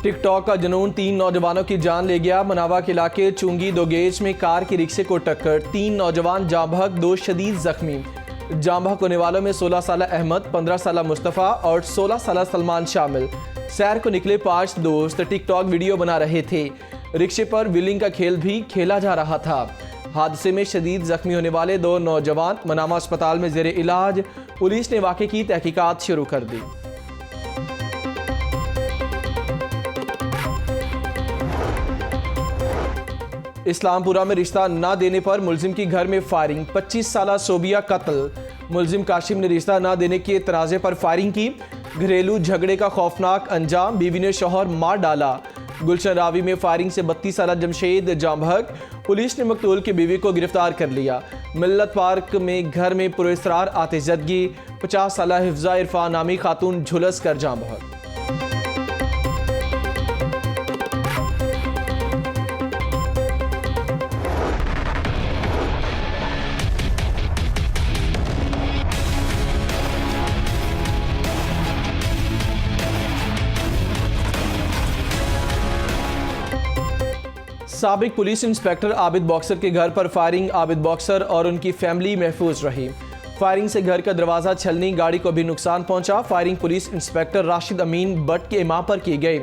TikTok का जुनून 3 नौजवानों की जान ले गया। मनावा के इलाके चुंगी दोगेज में कार की रिक्शे को टक्कर, 3 नौजवान जाँ बहक, 2 शदीद जख्मी। जाँ बहक होने वालों में 16 साल अहमद, 15 साल मुस्तफ़ा और 16 साल सलमान शामिल। सैर को निकले 5 दोस्त टिकटॉक वीडियो बना रहे थे। रिक्शे पर व्हीलिंग का खेल भी खेला जा रहा था। हादसे में शदीद जख्मी होने वाले 2 नौजवान मनामा अस्पताल में जेर इलाज। पुलिस ने वाक़े की तहकीकात शुरू कर दी। इस्लामपुरा में रिश्ता न देने पर मुलजिम की घर में फायरिंग, 25 साला सोबिया कत्ल। मुलजिम काशिम ने रिश्ता न देने के तनाज़े पर फायरिंग की। घरेलू झगड़े का खौफनाक अंजाम, बीवी ने शौहर मार डाला। गुलशन रावी में फायरिंग से 32 साला जमशेद जाँ बहक। पुलिस ने मकतूल की बीवी को गिरफ्तार कर लिया। मिल्लत पार्क में घर में पुरस्रार आतिशजदगी, 50 साला हिफ्जा इरफान नामी खातून झुलस कर जाँ बहक। साबिक पुलिस इंस्पेक्टर आबिद बॉक्सर के घर पर फायरिंग, आबिद बॉक्सर और उनकी फैमिली महफूज रही। फायरिंग से घर का दरवाजा छलनी, गाड़ी को भी नुकसान पहुंचा। Firing police inspector Rashid Amin Butt के इमाम पर की गई।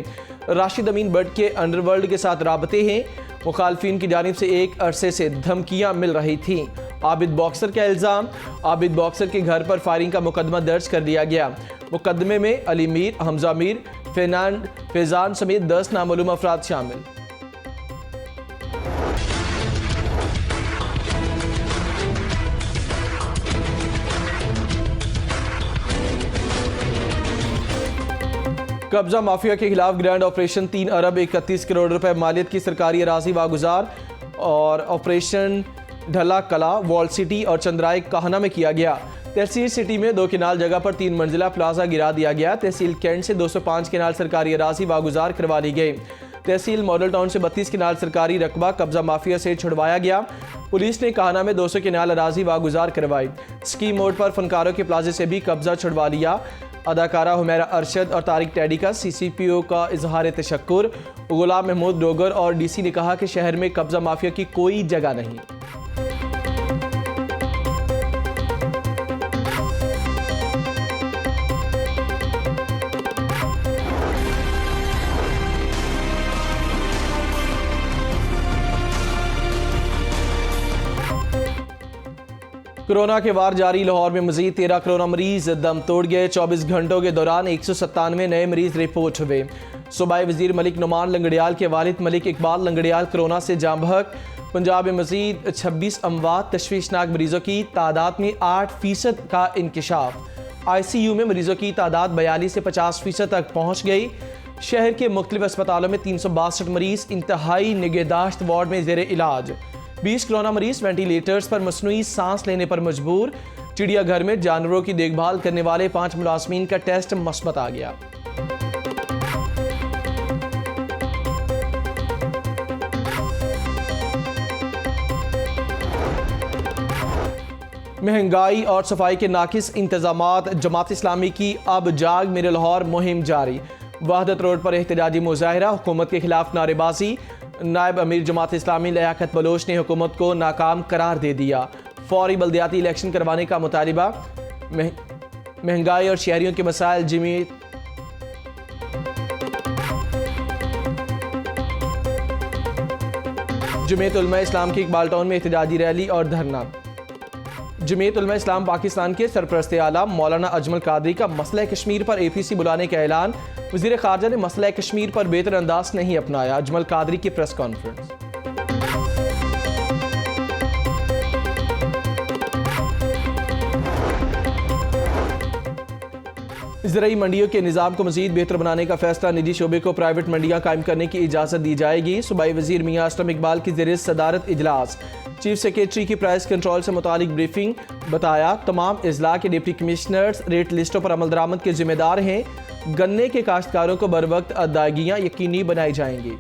राशिद अमीन बट के अंडरवर्ल्ड के साथ राबते हैं। मुखालफिन की जानिब से एक अरसे से धमकियां मिल रही थीं। आबिद बॉक्सर का इल्ज़ाम, आबिद बॉक्सर के घर पर फायरिंग का मुकदमा दर्ज कर लिया गया। मुकदमे में अली मीर, हमजा मीर, फैजान समेत 10 नामालूम अफराद शामिल। कब्जा माफिया के खिलाफ ग्रैंड ऑपरेशन, 3 अरब 31 करोड़ रुपए मालियत की सरकारी अराजी वागुजार और ऑपरेशन ढला कला, वॉल सिटी और चंद्राई काहना में किया गया। तहसील सिटी में 2 किनाल जगह पर 3 मंजिला प्लाजा गिरा दिया गया। तहसील कैंट से 205 किनाल सरकारी अराजी वागुजार करवा ली गई। तहसील मॉडल टाउन से 32 किनाल सरकारी रकबा कब्जा माफिया से छुड़वाया गया। पुलिस ने काहना में 200 किनाल अराजी वागुजार करवाई। स्कीम मोड पर फनकारों के प्लाजे से भी कब्जा छुड़वा लिया। अदाकारा हुमैरा अरशद और तारिक टैडी का CCPO का इजहार तशक्कुर। गुलाम महमूद डोगर और DC ने कहा कि शहर में कब्जा माफिया की कोई जगह नहीं। कोरोना के वार जारी, लाहौर में मजीद 13 कोरोना मरीज दम तोड़ गए। 24 घंटों के दौरान 197 नए मरीज रिपोर्ट हुए। सूबाई वजीर मलिक नुमान लंगड़ियाल के वालिद मलिक इकबाल लंगड़ियाल कोरोना से जाँ बहक। पंजाब में मजीद 26 अमवात, तशवीशनाक मरीजों की तादाद में 8% का इंकशाफ। ICU में मरीजों की तादाद 42 से 50% तक पहुँच गई। शहर के मुख्तलिफ अस्पतालों में 362 मरीज इंतहाई निगहदाश्त वार्ड में जेर इलाज। 20 कोरोना मरीज वेंटिलेटर्स पर मसनूई सांस लेने पर मजबूर। चिड़ियाघर में जानवरों की देखभाल करने वाले 5 मुलाजमीन का टेस्ट मस्बत आ गया। महंगाई और सफाई के नाकिस इंतजामात, जमात इस्लामी की अब जाग मेरे लाहौर मुहिम जारी। वहदत रोड पर एहतजाजी मुजाहिरा, हुकूमत के खिलाफ नारेबाजी। नायब अमीर जमात इस्लामी लियाकत बलोच ने हुकूमत को नाकाम करार दे दिया। फौरी बल्दियाती इलेक्शन करवाने का मुतालिबा। महंगाई और शहरियों के मसाइल, जमीयत उलमा इस्लाम की इकबाल टाउन में एहतजाजी रैली और धरना। जमीयत उलमा इस्लाम पाकिस्तान के सरपरस्त आला मौलाना अजमल कादरी का मसला कश्मीर पर APC बुलाने का ऐलान। वज़ीर ख़ारजा ने मसला कश्मीर पर बेहतर अंदाज नहीं अपनाया। अजमल कादरी की प्रेस कॉन्फ्रेंस। ज़राई मंडियों के निज़ाम को मज़ीद बेहतर बनाने का फैसला। निजी शोबे को प्राइवेट मंडियाँ कायम करने की इजाज़त दी जाएगी। सूबाई वज़ीर मियां असलम इकबाल की ज़ेर सदारत इजलास। चीफ सेक्रेटरी की प्राइस कंट्रोल से मुतालिक ब्रीफिंग। बताया तमाम अजला के डिप्टी कमिश्नर्स रेट लिस्टों पर अमल दरामद के जिम्मेदार हैं। गन्ने के काश्तकारों को बर वक्त अदायगियाँ यकीनी बनाई जाएंगी।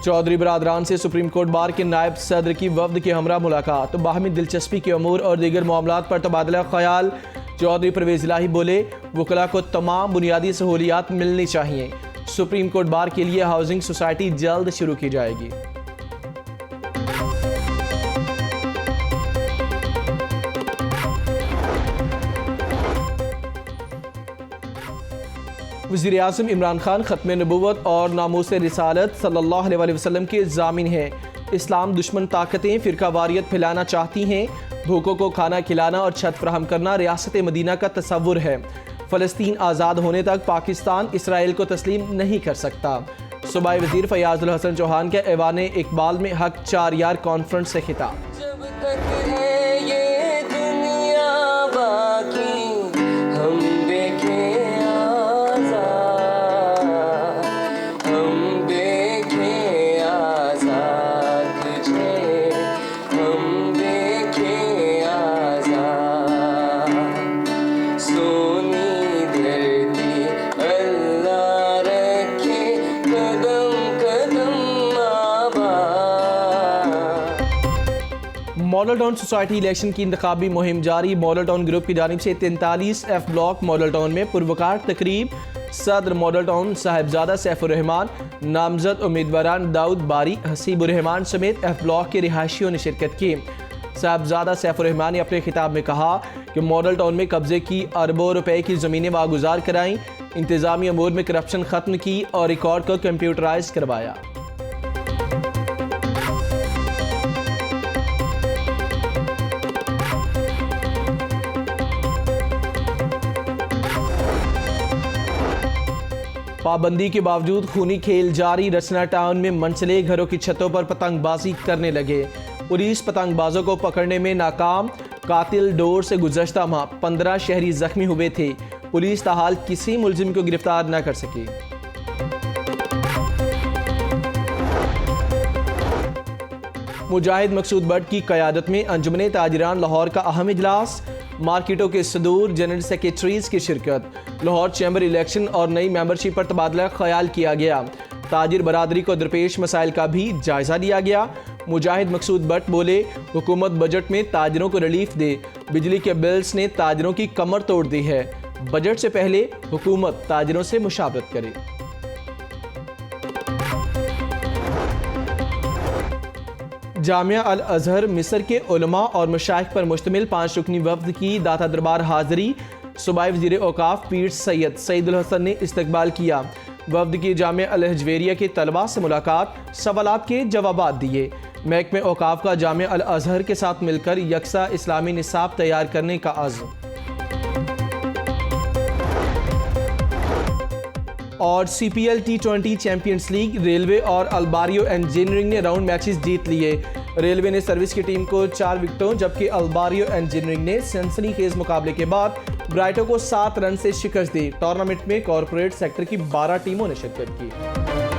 चौधरी बरादरान से सुप्रीम कोर्ट बार के नायब सदर की वफ्द के हमरा मुलाकात, तो बाहमी दिलचस्पी के अमूर और दीगर मामलात पर तबादला ख्याल। चौधरी परवेज इलाही बोले, वकला को तमाम बुनियादी सहूलियात मिलनी चाहिए। सुप्रीम कोर्ट बार के लिए हाउसिंग सोसाइटी जल्द शुरू की जाएगी। वज़ीर आज़म इमरान खान ख़त्म नबूवत और नामूस रिसालत सल्लल्लाहु अलैहि वसल्लम के ज़ामिन हैं। इस्लाम दुश्मन ताकतें फ़िरकावारियत फैलाना चाहती हैं। भूखों को खाना खिलाना और छत फराहम करना रियासत मदीना का तसव्वुर है। फ़लस्तीन आज़ाद होने तक पाकिस्तान इसराइल को तस्लीम नहीं कर सकता। सूबाई वज़ीर फ़याज़ुल हसन चौहान के ऐवान इकबाल में हक 4 यार कॉन्फ्रेंस से खिताब। मॉडल टाउन सोसाइटी इलेक्शन की इंतखाबी मुहिम जारी। मॉडल टाउन ग्रुप की जानिब से 43 F ब्लॉक मॉडल टाउन में पुरवकार तकरीब। सदर मॉडल टाउन साहिबजादा सैफुर्रहमान, नामजद उम्मीदवारान दाऊद बारी, हसीबुर्रहमान समेत F ब्लॉक के रिहायशियों ने शिरकत की। साहिबजादा सैफुर्रहमान ने अपने खिताब में कहा कि मॉडल टाउन में कब्जे की अरबों रुपए की ज़मीनें वागुजार कराईं, इंतज़ामी अमूर में करप्शन ख़त्म की और रिकॉर्ड को कंप्यूटराइज करवाया। पाबंदी के बावजूद खूनी खेल जारी। रचना टाउन में मंचले घरों की छतों पर पतंगबाजी करने लगे। पुलिस पतंगबाजों को पकड़ने में नाकाम। कातिल डोर से गुज़श्ता माह 15 शहरी जख्मी हुए थे। पुलिस ताहाल किसी मुलजिम को गिरफ्तार न कर सकी। मुजाहिद मकसूद भट्ट की क़यादत में अंजुमन ताजिरान लाहौर का अहम इजलास। मार्केटों के सदूर जनरल सेक्रेटरीज की शिरकत। लाहौर चैम्बर इलेक्शन और नई मेंबरशिप पर तबादला ख्याल किया गया। ताजिर बरादरी को दरपेश मसाइल का भी जायजा लिया गया। मुजाहिद मकसूद भट्ट बोले, हुकूमत बजट में ताजिरों को रिलीफ दे। बिजली के बिल्स ने ताजिरों की कमर तोड़ दी है। बजट से पहले हुकूमत ताजिरों से मुशावरत करे। जामिया अल अजहर मिस्र के उलमा और मशाइख पर मुश्तमिल 5 रुकनी वफ्द की दाता दरबार हाज़री। सूबाई वज़ीर औकाफ पीर सैयद सईदुल हसन ने इस्तकबाल किया। वफ्द की जामिया अल हजवेरिया के तलबा से मुलाकात, सवालात के जवाबात दिए। महकमे औकाफ का जामिया अल अजहर के साथ मिलकर यकसा इस्लामी निसाब तैयार करने का अज़्म। और CPL T20 champions league, railway और अल्बारियो इंजीनियरिंग ने राउंड मैचेस जीत लिए। रेलवे ने सर्विस की टीम को 4 विकेटों, जबकि अल्बारियो इंजीनियरिंग ने सनसनीखेज मुकाबले के बाद ब्राइटो को 7 रन से शिकस्त दी। टूर्नामेंट में कॉर्पोरेट सेक्टर की 12 टीमों ने शिरकत की।